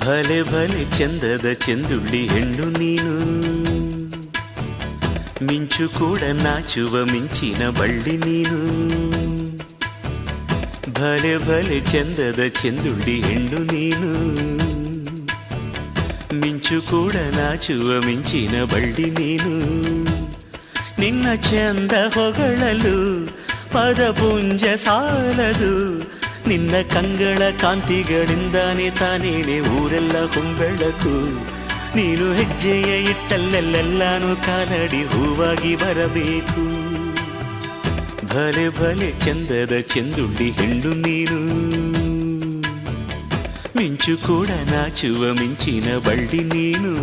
ಭಲೆ ಭಲೆ ಚಂದದ ಚೆಂದುಳ್ಳಿ ಹೆಣ್ಣು ನೀನು, ಮಿಂಚು ಕೂಡ ನಾಚುವ ಮಿಂಚಿನ ಬಳ್ಳಿ ನೀನು. ಭಲೆ ಭಲೆ ಚಂದದ ಚೆಂದುಳ್ಳಿ ಹೆಣ್ಣು ನೀನು, ಮಿಂಚು ಕೂಡ ನಾಚುವ ಮಿಂಚಿನ ಬಳ್ಳಿ ನೀನು. ನಿನ್ನ ಚಂದ ಹೊಗಳಲು ಪದಪುಂಜ ಸಾಲದು, ನಿನ್ನ ಕಂಗಳ ಕಾಂತಿಗಳಿಂದಾನೆ ತಾನೇನೆ ಊರೆಲ್ಲ ಹೊಂಬೆಳಕು. ನೀನು ಹೆಜ್ಜೆಯ ಇಟ್ಟಲ್ಲೆಲ್ಲೆಲ್ಲಾನು ಕಾಲಡಿ ಹೂವಾಗಿ ಬರಬೇಕು. ಭಲೆ ಭಲೆ ಚಂದದ ಚೆಂದುಳ್ಳಿ ಹೆಣ್ಣು ನೀನು, ಮಿಂಚು ಕೂಡ ನಾಚುವ ಮಿಂಚಿನ ಬಳ್ಳಿ ನೀನು.